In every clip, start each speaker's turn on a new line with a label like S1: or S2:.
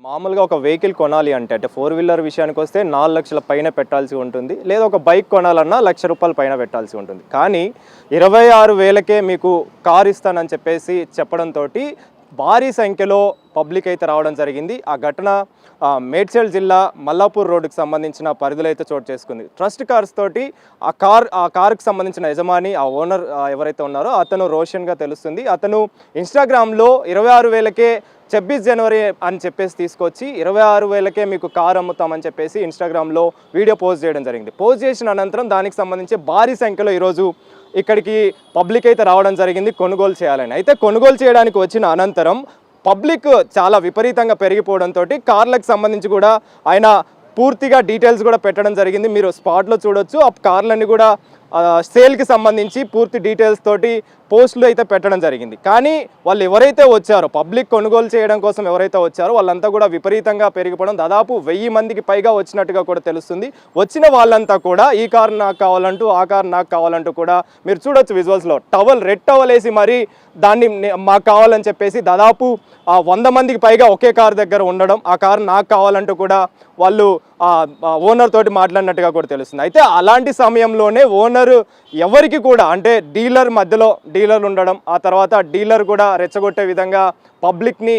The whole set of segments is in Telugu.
S1: మామూలుగా ఒక వెహికల్ కొనాలి అంటే ఫోర్ వీలర్ విషయానికి వస్తే 4 లక్షల పైన పెట్టాల్సి ఉంటుంది. లేదా ఒక బైక్ కొనాలన్నా ₹1,00,000 పైన పెట్టాల్సి ఉంటుంది. కానీ 26,000కే మీకు కార్ ఇస్తానని చెప్పేసి చెప్పడంతోటి భారీ సంఖ్యలో పబ్లిక్ అయితే రావడం జరిగింది. ఆ ఘటన మేడ్చల్ జిల్లా మల్లాపూర్ రోడ్డుకి సంబంధించిన పరిధిలో అయితే చోటు చేసుకుంది. ట్రస్ట్ కార్స్ తోటి ఆ కార్కి సంబంధించిన యజమాని, ఆ ఓనర్ ఎవరైతే ఉన్నారో అతను రోషన్గా తెలుస్తుంది. అతను ఇన్స్టాగ్రామ్లో 26,000కే 26 జనవరి అని చెప్పేసి తీసుకొచ్చి 26,000కే మీకు కారు అమ్ముతామని చెప్పేసి ఇన్స్టాగ్రామ్లో వీడియో పోస్ట్ చేయడం జరిగింది. పోస్ట్ చేసిన అనంతరం దానికి సంబంధించి భారీ సంఖ్యలో ఈరోజు ఇక్కడికి పబ్లిక్ అయితే రావడం జరిగింది కొనుగోలు చేయాలని. అయితే కొనుగోలు చేయడానికి వచ్చిన అనంతరం పబ్లిక్ చాలా విపరీతంగా పెరిగిపోవడంతో కార్లకు సంబంధించి కూడా ఆయన పూర్తిగా డీటెయిల్స్ కూడా పెట్టడం జరిగింది. మీరు స్పాట్లో చూడొచ్చు. ఆ కార్లన్నీ కూడా సేల్కి సంబంధించి పూర్తి డీటెయిల్స్ తోటి పోస్టులు అయితే పెట్టడం జరిగింది. కానీ వాళ్ళు ఎవరైతే వచ్చారో, పబ్లిక్ కొనుగోలు చేయడం కోసం ఎవరైతే వచ్చారో వాళ్ళంతా కూడా విపరీతంగా పెరిగిపోవడం, దాదాపు 1000 మందికి పైగా వచ్చినట్టుగా కూడా తెలుస్తుంది. వచ్చిన వాళ్ళంతా కూడా ఈ కారు నాకు కావాలంటూ, ఆ కారు నాకు కావాలంటూ కూడా మీరు చూడొచ్చు విజువల్స్లో రెడ్ టవల్ వేసి మరి దాన్ని మాకు కావాలని చెప్పేసి దాదాపు 100 మందికి పైగా ఒకే కారు దగ్గర ఉండడం, ఆ కారు నాకు కావాలంటూ కూడా వాళ్ళు ఓనర్ తోటి మాట్లాడినట్టుగా కూడా తెలుస్తుంది. అయితే అలాంటి సమయంలోనే ఓనర్ ఎవరికి కూడా అంటే డీలర్ మధ్యలో డీలర్ ఉండడం, ఆ తర్వాత డీలర్ కూడా రెచ్చగొట్టే విధంగా పబ్లిక్ని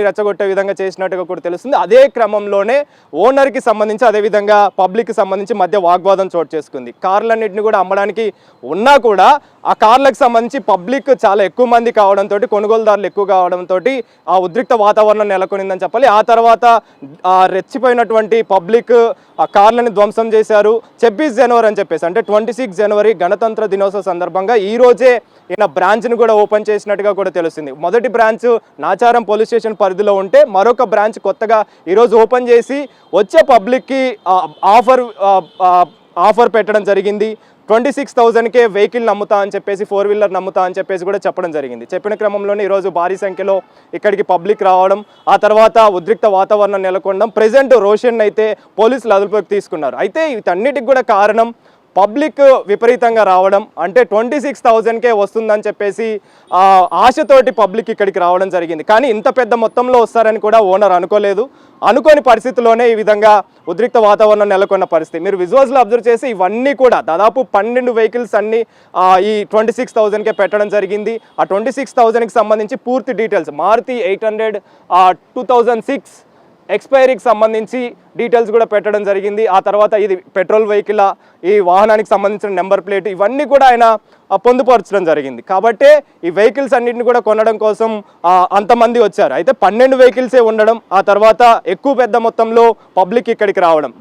S1: రెచ్చగొట్టే విధంగా చేసినట్టుగా కూడా తెలుస్తుంది. అదే క్రమంలోనే ఓనర్కి సంబంధించి అదేవిధంగా పబ్లిక్కి సంబంధించి మధ్య వాగ్వాదం చోటు చేసుకుంది. కార్లన్నింటినీ కూడా అమ్మడానికి ఉన్నా కూడా ఆ కార్లకు సంబంధించి పబ్లిక్ చాలా ఎక్కువ మంది కావడంతో, కొనుగోలుదారులు ఎక్కువ కావడంతో ఆ ఉద్రిక్త వాతావరణం నెలకొనిందని చెప్పాలి. ఆ తర్వాత రెచ్చిపోయినటువంటి పబ్లిక్ ఆ కార్లని ధ్వంసం చేశారు. 26 జనవరి అని చెప్పేసి అంటే 26 జనవరి గణతంత్ర దినోత్సవ సందర్భంగా ఈ రోజే ఈయన బ్రాంచ్ని కూడా ఓపెన్ చేసినట్టుగా కూడా తెలుస్తుంది. మొదటి బ్రాంచ్ నాచారం పోలీస్ స్టేషన్ పరిధిలో ఉంటే మరొక బ్రాంచ్ కొత్తగా ఈరోజు ఓపెన్ చేసి వచ్చే పబ్లిక్కి ఆఫర్ పెట్టడం జరిగింది. 26,000కే వెహికల్ నమ్ముతా అని చెప్పేసి, 4 వీలర్ నమ్ముతా అని చెప్పేసి కూడా చెప్పడం జరిగింది. చెప్పిన క్రమంలోనే ఈరోజు భారీ సంఖ్యలో ఇక్కడికి పబ్లిక్ రావడం, ఆ తర్వాత ఉద్రిక్త వాతావరణం నెలకొనడం, ప్రెజెంట్ రోషన్ అయితే పోలీసులు అదుపులోకి తీసుకున్నారు. అయితే వీటన్నిటికి కూడా కారణం పబ్లిక్ విపరీతంగా రావడం, అంటే 26,000కే వస్తుందని చెప్పేసి ఆశతోటి పబ్లిక్ ఇక్కడికి రావడం జరిగింది. కానీ ఇంత పెద్ద మొత్తంలో వస్తారని కూడా ఓనర్ అనుకోలేదు. అనుకోని పరిస్థితుల్లోనే ఈ విధంగా ఉద్రిక్త వాతావరణం నెలకొన్న పరిస్థితి. మీరు విజువల్స్లో అబ్జర్వ్ చేసి ఇవన్నీ కూడా దాదాపు 12 వెహికల్స్ అన్నీ ఈ 26,000కే పెట్టడం జరిగింది. ఆ 26,000కి సంబంధించి పూర్తి డీటెయిల్స్ మారుతి 800 2006 ఎక్స్పైరీకి సంబంధించి డీటెయిల్స్ కూడా పెట్టడం జరిగింది. ఆ తర్వాత ఇది పెట్రోల్ వెహికల్, ఈ వాహనానికి సంబంధించిన నెంబర్ ప్లేట్, ఇవన్నీ కూడా ఆయన పొందుపరచడం జరిగింది. కాబట్టి ఈ వెహికల్స్ అన్నింటిని కూడా కొనడం కోసం అంతమంది వచ్చారు. అయితే 12 వెహికల్సే ఉండడం, ఆ తర్వాత ఎక్కువ పెద్ద మొత్తంలో పబ్లిక్ ఇక్కడికి రావడం,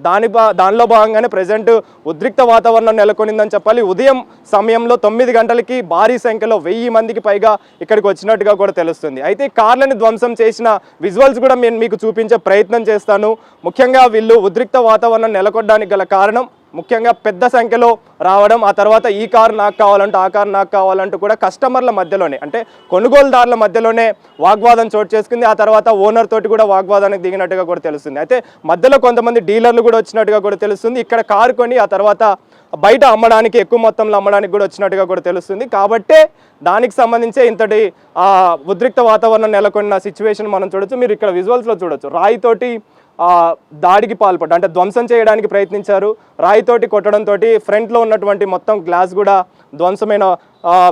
S1: దానిలో భాగంగానే ప్రజెంట్ ఉద్రిక్త వాతావరణం నెలకొనిందని చెప్పాలి. ఉదయం సమయంలో 9 గంటలకి భారీ సంఖ్యలో 1000 మందికి పైగా ఇక్కడికి వచ్చినట్టుగా కూడా తెలుస్తుంది. అయితే కార్లను ధ్వంసం చేసిన విజువల్స్ కూడా నేను మీకు చూపించే ప్రయత్నం చేస్తాను. ముఖ్యంగా వీళ్ళు ఉద్రిక్త వాతావరణం నెలకొనడానికి గల కారణం ముఖ్యంగా పెద్ద సంఖ్యలో రావడం, ఆ తర్వాత ఈ కారు నాకు కావాలంటూ, ఆ కారు నాకు కావాలంటూ కూడా కస్టమర్ల మధ్యలోనే అంటే కొనుగోలుదారుల మధ్యలోనే వాగ్వాదం చోటు చేసుకుంది. ఆ తర్వాత ఓనర్ తోటి కూడా వాగ్వాదానికి దిగినట్టుగా కూడా తెలుస్తుంది. అయితే మధ్యలో కొంతమంది డీలర్లు కూడా వచ్చినట్టుగా కూడా తెలుస్తుంది. ఇక్కడ కారు కొని ఆ తర్వాత బయట అమ్మడానికి, ఎక్కువ మొత్తంలో అమ్మడానికి కూడా వచ్చినట్టుగా కూడా తెలుస్తుంది. కాబట్టే దానికి సంబంధించే ఇంతటి ఉద్రిక్త వాతావరణం నెలకొన్న సిచ్యువేషన్ మనం చూడొచ్చు. మీరు ఇక్కడ విజువల్స్లో చూడొచ్చు. రాయితోటి దాడికి పాల్పడ్డారు, అంటే ధ్వంసం చేయడానికి ప్రయత్నించారు. రాయితోటి కొట్టడంతో ఫ్రంట్లో ఉన్నటువంటి మొత్తం గ్లాస్ కూడా ధ్వంసమైన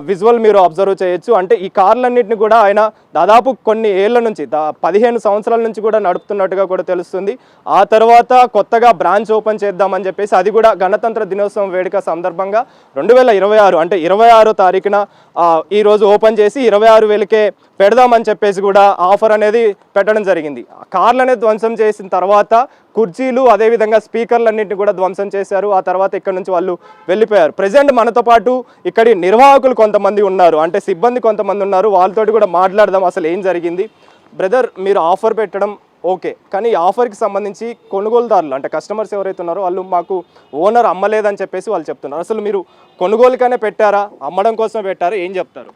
S1: విజువల్ మీరు అబ్జర్వ్ చేయొచ్చు. అంటే ఈ కార్లన్నింటినీ కూడా ఆయన దాదాపు కొన్ని ఏళ్ల నుంచి 15 సంవత్సరాల నుంచి కూడా నడుపుతున్నట్టుగా కూడా తెలుస్తుంది. ఆ తర్వాత కొత్తగా బ్రాంచ్ ఓపెన్ చేద్దామని చెప్పేసి, అది కూడా గణతంత్ర దినోత్సవం వేడుక సందర్భంగా 2026 అంటే 26వ తారీఖున ఈరోజు ఓపెన్ చేసి 26,000కే పెడదామని చెప్పేసి కూడా ఆఫర్ అనేది పెట్టడం జరిగింది. కార్లు అనేది ధ్వంసం చేసిన తర్వాత కుర్చీలు, అదేవిధంగా స్పీకర్లన్నింటినీ కూడా ధ్వంసం చేశారు. ఆ తర్వాత ఇక్కడ నుంచి వాళ్ళు వెళ్ళిపోయారు. ప్రజెంట్ మనతో పాటు ఇక్కడి నిర్వాహకులు కొంతమంది ఉన్నారు, అంటే సిబ్బంది కొంతమంది ఉన్నారు. వాళ్ళతోటి కూడా మాట్లాడదాం అసలు ఏం జరిగింది. బ్రదర్, మీరు ఆఫర్ పెట్టడం ఓకే, కానీ ఈ ఆఫర్కి సంబంధించి కొనుగోలుదారులు అంటే కస్టమర్స్ ఎవరైతే ఉన్నారో వాళ్ళు మాకు ఓనర్ అమ్మలేదని చెప్పేసి వాళ్ళు చెప్తున్నారు. అసలు మీరు కొనుగోలుగానే పెట్టారా, అమ్మడం కోసం పెట్టారా, ఏం చెప్తారు?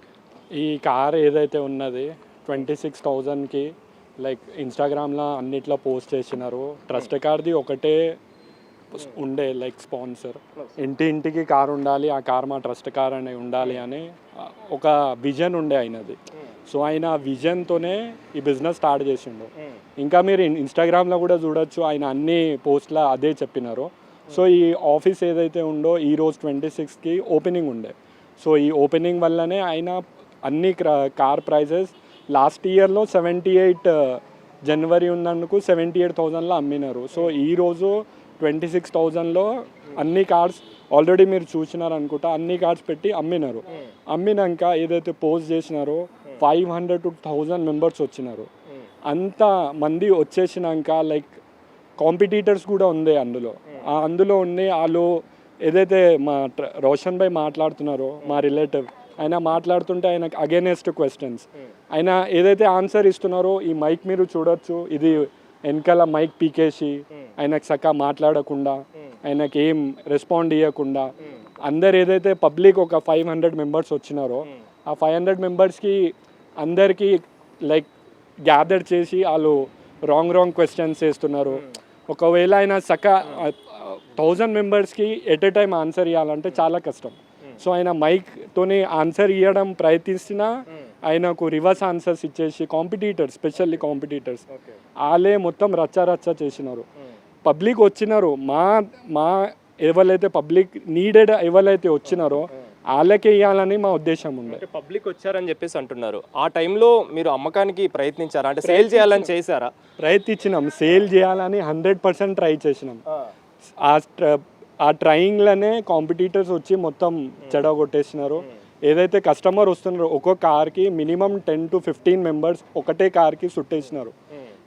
S2: ఈ కార్ ఏదైతే ఉన్నది 26,000కి లైక్ ఇన్స్టాగ్రామ్లో అన్నిట్లో పోస్ట్ చేసినారు. ట్రస్ట్ కార్ది ఒకటే ఉండే లైక్ స్పాన్సర్, ఇంటింటికి కార్ ఉండాలి, ఆ కార్ మా ట్రస్ట్ కార్ అని ఉండాలి అని ఒక విజన్ ఉండే ఆయనది. సో ఆయన విజన్తోనే ఈ బిజినెస్ స్టార్ట్ చేసిండు. ఇంకా మీరు ఇన్స్టాగ్రామ్లో కూడా చూడొచ్చు, ఆయన అన్ని పోస్ట్లో అదే చెప్పినారు. సో ఈ ఆఫీస్ ఏదైతే ఉందో ఈరోజు 26కి ఓపెనింగ్ ఉండే. సో ఈ ఓపెనింగ్ వల్లనే ఆయన అన్ని కార్ ప్రైజెస్ లాస్ట్ ఇయర్లో 78 జనవరి ఉన్నందుకు 78,000లో అమ్మినారు. సో ఈరోజు 26,000లో అన్ని కార్స్ ఆల్రెడీ మీరు చూసినారు అనుకుంటా, అన్ని కార్స్ పెట్టి అమ్మినారు. అమ్మినాక ఏదైతే పోస్ట్ చేసినారో 500 to 1000 మెంబర్స్ వచ్చినారు. అంత మంది వచ్చేసినాక లైక్ కాంపిటీటర్స్ కూడా ఉంది అందులో ఉండి వాళ్ళు ఏదైతే మా రోషన్ భాయ్ మాట్లాడుతున్నారో మా రిలేటివ్, ఆయన మాట్లాడుతుంటే ఆయనకు అగైనెస్ట్ క్వశ్చన్స్ ఆయన ఏదైతే ఆన్సర్ ఇస్తున్నారో ఈ మైక్ మీరు చూడొచ్చు, ఇది వెనకాల మైక్ పీకేసి ఆయనకు చక్కగా మాట్లాడకుండా, ఆయనకి ఏం రెస్పాండ్ ఇవ్వకుండా, అందరు ఏదైతే పబ్లిక్ ఒక 500 మెంబర్స్ వచ్చినారో ఆ 500 మెంబర్స్కి అందరికీ లైక్ గ్యాదర్ చేసి వాళ్ళు రాంగ్ క్వశ్చన్స్ వేస్తున్నారు. ఒకవేళ ఆయన చక్కగా 1000 మెంబర్స్కి ఎట్ ఏ టైం ఆన్సర్ ఇవ్వాలంటే చాలా కష్టం. సో ఆయన మైక్తోనే ఆన్సర్ ఇవ్వడం ప్రయత్నిస్తున్నా ఆయనకు రివర్స్ ఆన్సర్స్ ఇచ్చేసి కాంపిటీటర్స్, స్పెషల్లీ కాంపిటీటర్స్ వాళ్ళే మొత్తం రచ్చ చేసినారు. పబ్లిక్ వచ్చినారు, మా ఎవరైతే పబ్లిక్ నీడెడ్ ఎవరైతే వచ్చినారో వాళ్ళకే ఇవ్వాలని మా ఉద్దేశం ఉండే.
S1: పబ్లిక్ వచ్చారని చెప్పేసి అంటున్నారు. ఆ టైంలో మీరు అమ్మకానికి ప్రయత్నించారా, అంటే సేల్ చేయాలని చేశారా?
S2: ప్రయత్నించినాం, సేల్ చేయాలని 100% ట్రై చేసినాం. ఆ ట్రయింగ్లోనే కాంపిటీటర్స్ వచ్చి మొత్తం చెడగొట్టేసినారు. ఏదైతే కస్టమర్ వస్తున్నారో ఒక్కో కార్కి మినిమం 10 to 15 మెంబర్స్ ఒకటే కార్కి సుట్టేసినారు.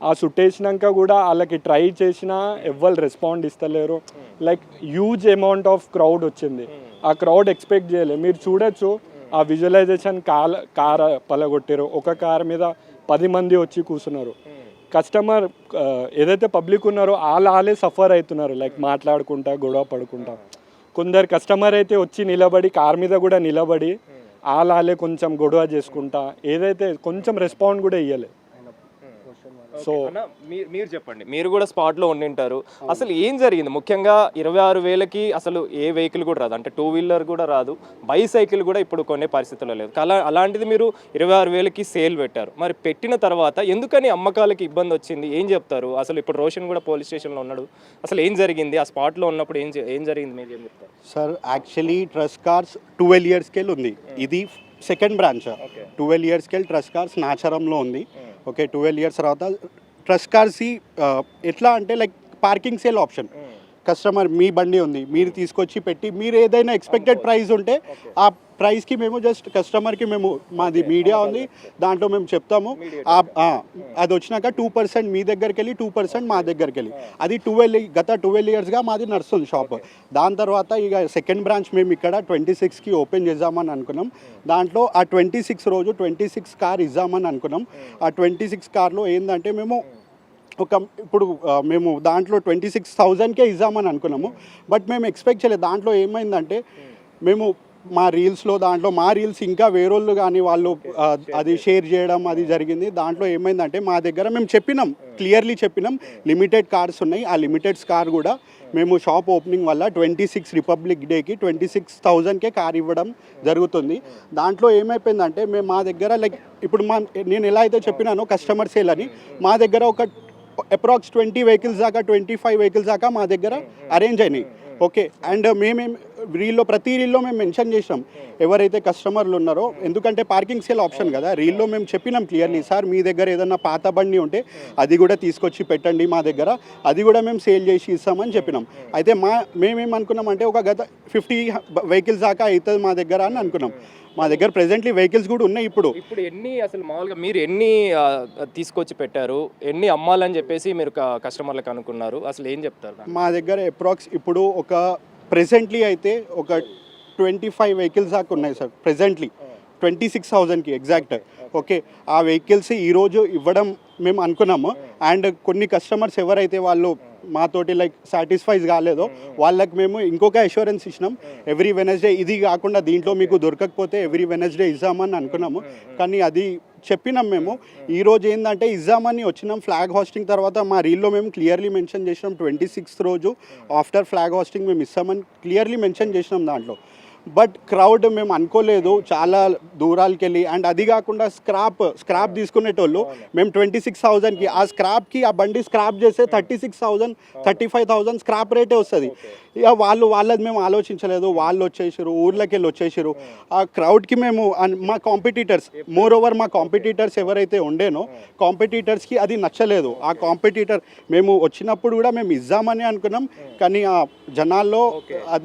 S2: ఆ సుట్టేసినాక కూడా వాళ్ళకి ట్రై చేసినా ఎవ్వరు రెస్పాండ్ ఇస్తలేరు. Like huge amount of crowd వచ్చింది. ఆ క్రౌడ్ ఎక్స్పెక్ట్ చేయలేదు. మీరు చూడొచ్చు ఆ విజువలైజేషన్ కార్ పలగొట్టారు, ఒక కార్ మీద 10 మంది వచ్చి కూర్చున్నారు. కస్టమర్ ఏదైతే పబ్లిక్ ఉన్నారో వాళ్ళే సఫర్ అవుతున్నారు, లైక్ మాట్లాడుకుంటా గొడవ పడుకుంటా. కొందరు కస్టమర్ అయితే వచ్చి నిలబడి కార్ మీద కూడా నిలబడి వాళ్ళే కొంచెం గొడవ చేసుకుంటా, ఏదైతే కొంచెం రెస్పాండ్ కూడా ఇవ్వలేదు.
S1: సో మీరు చెప్పండి, మీరు కూడా స్పాట్లో ఉండింటారు. అసలు ఏం జరిగింది? ముఖ్యంగా 26,000కి అసలు ఏ వెహికల్ కూడా రాదు, అంటే 2 వీలర్ కూడా రాదు, బైసైకిల్ కూడా ఇప్పుడు కొనే పరిస్థితుల్లో లేదు. అలాంటిది మీరు 26,000కి సేల్ పెట్టారు. మరి పెట్టిన తర్వాత ఎందుకని అమ్మకాలకి ఇబ్బంది వచ్చింది? ఏం చెప్తారు? అసలు ఇప్పుడు రోషన్ కూడా పోలీస్ స్టేషన్లో ఉన్నాడు. అసలు ఏం జరిగింది? ఆ స్పాట్లో ఉన్నప్పుడు ఏం జరిగింది మీరు ఏం చెప్తారు?
S3: Sir actually Trust Cars 12 years scale ఉంది. ఇది second branch. 12 years scale Trust Cars నాచారంలో ఉంది. ఓకే, 12 years తర్వాత ట్రస్ట్ కార్స్ ఎట్లా అంటే like parking sale option. Customer మీ బండి ఉంది, మీరు తీసుకొచ్చి పెట్టి మీరు ఏదైనా ఎక్స్పెక్టెడ్ ప్రైస్ ఉంటే ఆ ప్రైస్కి మేము జస్ట్ కస్టమర్కి మేము మాది మీడియా ఉంది దాంట్లో మేము చెప్తాము. అది వచ్చినాక 2% మీ దగ్గరికి వెళ్ళి 2% మా దగ్గరికి వెళ్ళి అది గత 12 yearsగా మాది నడుస్తుంది షాప్. దాని తర్వాత ఇక సెకండ్ బ్రాంచ్ మేము ఇక్కడ 26కి ఓపెన్ చేద్దామని అనుకున్నాం. దాంట్లో ఆ 26 రోజు 26 కార్ ఇద్దామని అనుకున్నాం. ఆ 26 కార్లో ఏంటంటే మేము ఇప్పుడు మేము దాంట్లో 26,000కే ఇద్దామని అనుకున్నాము. బట్ మేము ఎక్స్పెక్ట్ చేయలేదు. దాంట్లో ఏమైందంటే మేము మా రీల్స్ ఇంకా వేరోళ్ళు కానీ వాళ్ళు అది షేర్ చేయడం అది జరిగింది. దాంట్లో ఏమైందంటే మా దగ్గర మేము క్లియర్లీ చెప్పినాం లిమిటెడ్ కార్స్ ఉన్నాయి. ఆ లిమిటెడ్ కార్ కూడా మేము షాప్ ఓపెనింగ్ వల్ల 26 రిపబ్లిక్ డేకి 26,000కే కార్ ఇవ్వడం జరుగుతుంది. దాంట్లో ఏమైపోయిందంటే మేము మా దగ్గర లైక్ ఇప్పుడు నేను ఎలా అయితే చెప్పినానో కస్టమర్ సేల్ అని మా దగ్గర ఒక అప్రాక్స్ 20 వెహికల్స్ దాకా 25 వెహికల్స్ దాకా మా దగ్గర అరేంజ్ అయినాయి. ఓకే, అండ్ ప్రతి రీల్లో మేము మెన్షన్ చేసినాం ఎవరైతే కస్టమర్లు ఉన్నారో, ఎందుకంటే పార్కింగ్ సేల్ ఆప్షన్ కదా. రీల్లో మేము చెప్పినాం క్లియర్లీ, సార్ మీ దగ్గర ఏదన్నా పాత బండి ఉంటే అది కూడా తీసుకొచ్చి పెట్టండి మా దగ్గర, అది కూడా మేము సేల్ చేసి ఇస్తామని చెప్పినాం. అయితే మేమేమనుకున్నామంటే ఒక గత 50 వెహికల్స్ దాకా అవుతుంది మా దగ్గర అని అనుకున్నాం. మా దగ్గర ప్రెజెంట్లీ వెహికల్స్ కూడా ఉన్నాయి. ఇప్పుడు
S1: ఎన్ని అసలు మామూలుగా మీరు ఎన్ని తీసుకొచ్చి పెట్టారు, ఎన్ని అమ్మాలని చెప్పేసి మీరు కస్టమర్లకు అనుకున్నారు, అసలు ఏం చెప్తారు?
S3: మా దగ్గర అప్రాక్స్ ఇప్పుడు ఒక ప్రెజెంట్లీ అయితే ఒక 25 వెహికల్స్ దాకా ఉన్నాయి సార్. ప్రెజెంట్లీ 26,000కి ఎగ్జాక్ట్. ఓకే, ఆ వెహికల్స్ ఈరోజు ఇవ్వడం మేము అనుకున్నాము. అండ్ కొన్ని కస్టమర్స్ ఎవరైతే వాళ్ళు మాతోటి లైక్ సాటిస్ఫైజ్ కాలేదో వాళ్ళకి మేము ఇంకొక అష్యూరెన్స్ ఇచ్చినాం. ఎవ్రీ వెనస్డే ఇది కాకుండా దీంట్లో మీకు దొరకకపోతే ఎవ్రీ వెనస్డే ఇద్దామని అనుకున్నాము. కానీ అది చెప్పినాం మేము. ఈరోజు ఏంటంటే ఇద్దామని వచ్చినాం. ఫ్లాగ్ హోస్టింగ్ తర్వాత మా రీల్లో మేము క్లియర్లీ మెన్షన్ చేసినాం 26th రోజు ఆఫ్టర్ ఫ్లాగ్ హోస్టింగ్ మేము ఇస్తామని క్లియర్లీ మెన్షన్ చేసినాం దాంట్లో. బట్ క్రౌడ్ మేము అనుకోలేదు చాలా దూరాలకి వెళ్ళి. అండ్ అది కాకుండా స్క్రాప్ తీసుకునేటోళ్ళు మేము 26,000కి ఆ స్క్రాప్కి ఆ బండి స్క్రాప్ చేస్తే 36,000 35,000 స్క్రాప్ రేటే వస్తుంది. ఇక వాళ్ళది మేము ఆలోచించలేదు. వాళ్ళు వచ్చేసారు, ఊర్లోకి వెళ్ళి వచ్చేసారు. ఆ క్రౌడ్కి మేము మా కాంపిటీటర్స్ మోర్ ఓవర్ మా కాంపిటీటర్స్ ఎవరైతే ఉండేనో కాంపిటీటర్స్కి అది నచ్చలేదు. ఆ కాంపిటీటర్ మేము వచ్చినప్పుడు కూడా మేము ఇద్దామని అనుకున్నాం. కానీ ఆ జనాల్లో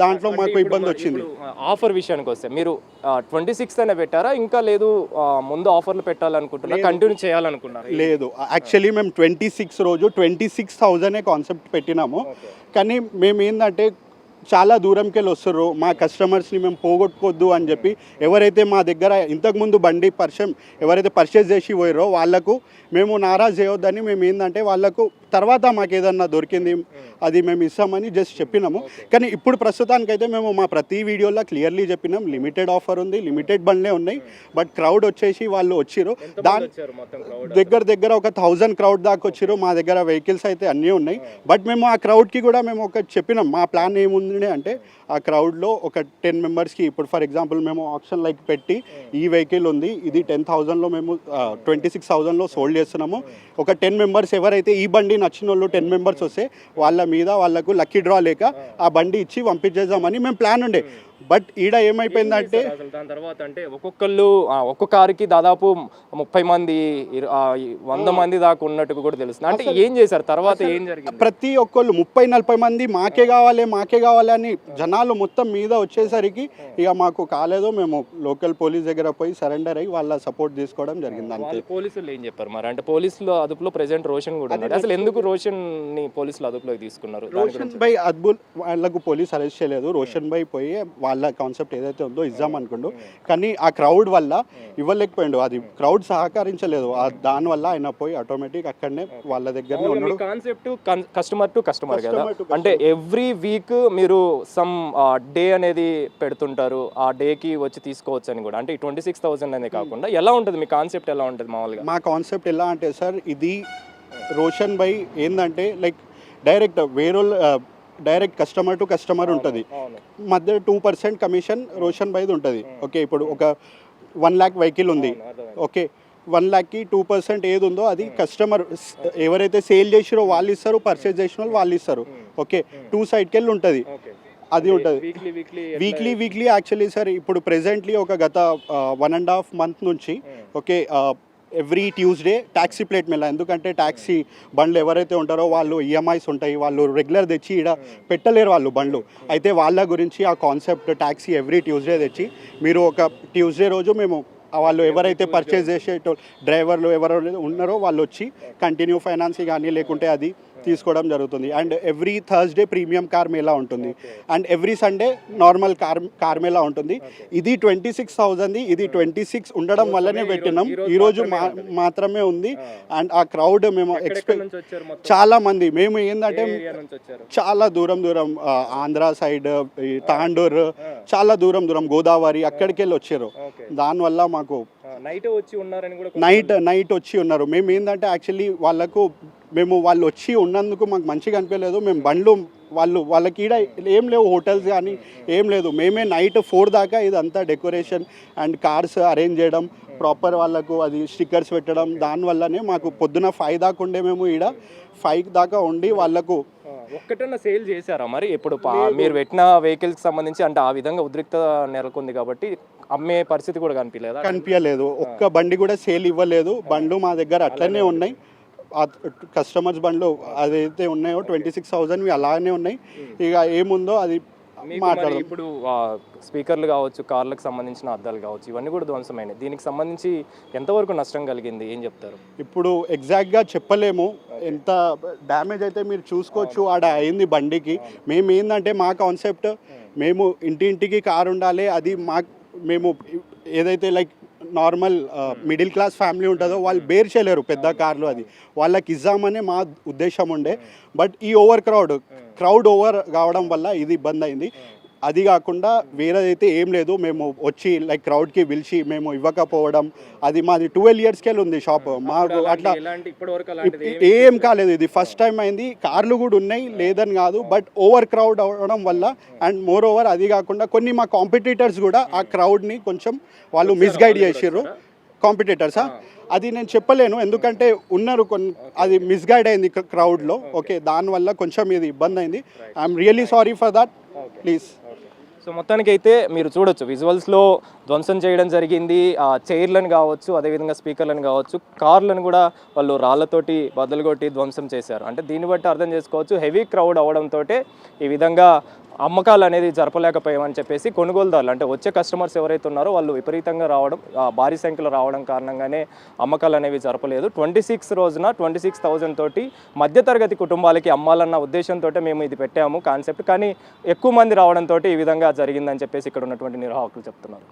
S3: దాంట్లో మాకు ఇబ్బంది వచ్చింది.
S1: ఆఫర్ విషయానికి వస్తే మీరు 26th అనే పెట్టారా, ఇంకా లేదు ముందు ఆఫర్లు పెట్టాలనుకుంటున్నారా, కంటిన్యూ చేయాలనుకున్నారా?
S3: లేదు, యాక్చువల్లీ మేము 26 రోజు 26,000 కాన్సెప్ట్ పెట్టినాము. కానీ మేము ఏంటంటే చాలా దూరంకి వెళ్ళి వస్తారు, మా కస్టమర్స్ని మేము పోగొట్టుకోవద్దు అని చెప్పి ఎవరైతే మా దగ్గర ఇంతకుముందు బండి ఎవరైతే పర్చేజ్ చేసి పోయారో వాళ్ళకు మేము నారాజ్ చేయొద్దని మేము ఏంటంటే వాళ్ళకు తర్వాత మాకు ఏదన్నా దొరికింది అది మేము ఇస్తామని జస్ట్ చెప్పినాము. కానీ ఇప్పుడు ప్రస్తుతానికైతే మేము మా ప్రతి వీడియోలో క్లియర్లీ చెప్పినాం లిమిటెడ్ ఆఫర్ ఉంది, లిమిటెడ్ బండ్లే ఉన్నాయి. బట్ క్రౌడ్ వచ్చేసి వాళ్ళు వచ్చిర్రు, దగ్గర ఒక 1000 క్రౌడ్ దాకా వచ్చిర్రు. మా దగ్గర వెహికల్స్ అయితే అన్నీ ఉన్నాయి. బట్ మేము ఆ క్రౌడ్కి కూడా మేము ఒక చెప్పినాం మా ప్లాన్ ఏముంది అంటే ఆ క్రౌడ్లో ఒక 10 మెంబర్స్కి ఇప్పుడు ఫర్ ఎగ్జాంపుల్ మేము ఆప్షన్ లైక్ పెట్టి ఈ వెహికల్ ఉంది ఇది 10,000లో మేము 26,000లో సోల్డ్ చేస్తున్నాము. ఒక 10 మెంబర్స్ ఎవరైతే ఈ బండి నచ్చిన వాళ్ళు 10 మెంబర్స్ వస్తే వాళ్ళ మీద వాళ్ళకు లక్కీ డ్రా లేక ఆ బండి ఇచ్చి పంపించేద్దామని మేము ప్లాన్ ఉండే. బట్ ఈడ ఏమైపోయిందంటే
S1: దాని తర్వాత అంటే ఒక్కొక్క కారుకి దాదాపు 30 మంది 100 మంది దాకా ఉన్నట్టు కూడా తెలుస్తుంది. అంటే ఏం చేశారు తర్వాత, ఏం జరిగింది?
S3: ప్రతి ఒక్కళ్ళు 30-40 మంది మాకే కావాలి అని జనాలు మొత్తం మీద వచ్చేసరికి ఇక మాకు కాలేదు. మేము లోకల్ పోలీస్ దగ్గర పోయి సరెండర్ అయ్యి వాళ్ళ సపోర్ట్ తీసుకోవడం జరిగింది. అంతే.
S1: పోలీసులు ఏం చెప్పారు మరి? అంటే పోలీసులు అదుపులో ప్రెసెంట్ రోషన్ కూడా ఉన్నాడు. అసలు ఎందుకు రోషన్ ని పోలీసులు అదుపులోకి తీసుకున్నారు?
S3: రోషన్ బై వాళ్ళకు పోలీస్ అరెస్ట్ చేయలేదు. రోషన్ బై పోయి వాళ్ళ కాన్సెప్ట్ ఏదైతే ఉందో ఇద్దాం అనుకుండు. కానీ ఆ క్రౌడ్ వల్ల ఇవ్వలేకపోయిండు. అది క్రౌడ్ సహకరించలేదు. దానివల్ల ఆయన పోయి ఆటోమేటిక్ అక్కడనే వాళ్ళ దగ్గరనే ఉన్నాడు.
S1: కాన్సెప్ట్ కస్టమర్ టు కస్టమర్ కదా, అంటే ఎవ్రీ వీక్ మీరు సమ్ డే అనేది పెడుతుంటారు, ఆ డేకి వచ్చి తీసుకోవచ్చు అని కూడా. అంటే 26,000 అనే కాకుండా ఎలా ఉంటుంది మీ కాన్సెప్ట్? ఎలా ఉంటుంది మామూలుగా?
S3: మా కాన్సెప్ట్ ఎలా అంటే సార్, ఇది రోషన్ బై ఏంటంటే like direct customer to customer ఉంటుంది. మధ్య 2% కమిషన్ రోషన్ బైది ఉంటుంది. ఓకే, ఇప్పుడు ఒక 1 lakh వెహికల్ ఉంది. ఓకే, 1 lakhకి 2% ఏది ఉందో అది కస్టమర్ ఎవరైతే సేల్ చేసిరో వాళ్ళు ఇస్తారు, పర్చేజ్ చేసిన వాళ్ళు ఇస్తారు. ఓకే, 2 సైడ్కి వెళ్ళి ఉంటుంది. అది ఉంటుంది వీక్లీ యాక్చువల్లీ సార్. ఇప్పుడు ప్రెజెంట్లీ ఒక గత 1.5 month నుంచి okay every Tuesday taxi plate మీద, ఎందుకంటే ట్యాక్సీ బండ్లు ఎవరైతే ఉంటారో వాళ్ళు ఈఎంఐస్ ఉంటాయి, వాళ్ళు రెగ్యులర్ తెచ్చి ఇక్కడ పెట్టలేరు వాళ్ళు బండ్లు. అయితే వాళ్ళ గురించి ఆ కాన్సెప్ట్ ట్యాక్సీ ఎవ్రీ ట్యూస్డే తెచ్చి మీరు ఒక ట్యూస్డే రోజు మేము వాళ్ళు ఎవరైతే పర్చేజ్ చేసే డ్రైవర్లు ఎవరు ఉన్నారో వాళ్ళు వచ్చి కంటిన్యూ ఫైనాన్స్ కానీ లేకుంటే అది తీసుకోవడం జరుగుతుంది. And every Thursday premium car mela ఉంటుంది. And every Sunday normal car mela ఉంటుంది. ఇది 26,000, ఇది 26 ఉండడం వల్లనే పెట్టినాం. ఈరోజు మాత్రమే ఉంది. అండ్ ఆ క్రౌడ్ మేము ఎక్స్పెక్ట్ చాలా మంది, మేము ఏంటంటే చాలా దూరం ఆంధ్ర సైడ్, తాండూర్, చాలా దూరం గోదావరి అక్కడికి వెళ్ళి వచ్చారు. దానివల్ల మాకు
S1: నైట్
S3: వచ్చి ఉన్నారు. మేము ఏంటంటే యాక్చువల్లీ వాళ్ళు వచ్చి ఉన్నందుకు మాకు మంచిగా అనిపించలేదు. మేము బండ్లు వాళ్ళకి ఈడ ఏం లేవు, హోటల్స్ కానీ ఏం లేదు. మేమే నైట్ 4 దాకా ఇదంతా డెకరేషన్ అండ్ కార్స్ అరేంజ్ చేయడం, ప్రాపర్ వాళ్ళకు అది స్టిక్కర్స్ పెట్టడం, దానివల్లనే మాకు పొద్దున 5 దాకా ఉండే. మేము ఈడ 5 దాకా ఉండి వాళ్ళకు
S1: ఒక్కటన్నా సేల్ చేశారా మరి? ఇప్పుడు మీరు పెట్టిన వెహికల్స్కి సంబంధించి అంటే ఆ విధంగా ఉద్రిక్త నెలకొంది కాబట్టి అమ్మే పరిస్థితి కూడా
S3: కనిపించలేదు. ఒక్క బండి కూడా సేల్ ఇవ్వలేదు. బండ్లు మా దగ్గర అట్లనే ఉన్నాయి. కస్టమర్స్ బండ్లు అదైతే ఉన్నాయో 26,000 అలానే ఉన్నాయి. ఇక ఏముందో అది మాట్లాడదాం.
S1: ఇప్పుడు స్పీకర్లు కావచ్చు, కార్లకు సంబంధించిన అద్దాలు కావచ్చు, ఇవన్నీ కూడా ధ్వంసమైనవి. దీనికి సంబంధించి ఎంతవరకు నష్టం కలిగింది, ఏం చెప్తారు?
S3: ఇప్పుడు ఎగ్జాక్ట్గా చెప్పలేము. ఎంత డ్యామేజ్ అయితే మీరు చూసుకోవచ్చు ఆడ అయింది బండికి. మేము ఏంటంటే మా కాన్సెప్ట్ మేము ఇంటింటికి కారు ఉండాలి. అది మేము ఏదైతే like normal middle class family ఉంటుందో వాళ్ళు బేర్ చేయలేరు పెద్ద కార్లు, అది వాళ్ళకి ఇద్దామని మా ఉద్దేశం ఉండే. బట్ ఈ క్రౌడ్ ఓవర్ కావడం వల్ల ఇది ఇబ్బంది అయింది. అది కాకుండా వేరేదైతే ఏం లేదు, మేము వచ్చి లైక్ క్రౌడ్కి పిలిచి మేము ఇవ్వకపోవడం, అది మాది 12 yearsకే ఉంది షాప్. మాకు అట్లా ఏం కాలేదు, ఇది ఫస్ట్ టైం అయింది. కార్లు కూడా ఉన్నాయి లేదని కాదు, బట్ ఓవర్ క్రౌడ్ అవ్వడం వల్ల అండ్ మోర్ ఓవర్ అది కాకుండా కొన్ని మా కాంపిటీటర్స్ కూడా ఆ క్రౌడ్ని కొంచెం వాళ్ళు మిస్గైడ్ చేసిర్రు. కాంపిటీటర్సా అది నేను చెప్పలేను, ఎందుకంటే ఉన్నారు అది మిస్గైడ్ అయింది క్రౌడ్లో. ఓకే, దానివల్ల కొంచెం ఇది ఇబ్బంది అయింది. I'm really sorry for that, please.
S1: So మొత్తానికి అయితే మీరు చూడొచ్చు విజువల్స్లో ధ్వంసం చేయడం జరిగింది. ఆ చైర్లను కావచ్చు, అదేవిధంగా స్పీకర్లను కావచ్చు, కార్లను కూడా వాళ్ళు రాళ్లతోటి బద్దలు కొట్టి ధ్వంసం చేశారు. అంటే దీన్ని బట్టి అర్థం చేసుకోవచ్చు హెవీ క్రౌడ్ అవడంతో ఈ విధంగా అమ్మకాలు అనేది జరపలేకపోయామని చెప్పేసి కొనుగోలుదారులు అంటే వచ్చే కస్టమర్స్ ఎవరైతే ఉన్నారో వాళ్ళు విపరీతంగా రావడం, భారీ సంఖ్యలో రావడం కారణంగానే అమ్మకాలు అనేవి జరపలేదు. 26 రోజున 26,000 తోటి మధ్యతరగతి కుటుంబాలకి అమ్మాలన్న ఉద్దేశంతో మేము ఇది పెట్టాము కాన్సెప్ట్. కానీ ఎక్కువ మంది రావడంతో ఈ విధంగా జరిగిందని చెప్పేసి ఇక్కడ ఉన్నటువంటి నిర్వాహకులు చెప్తున్నారు.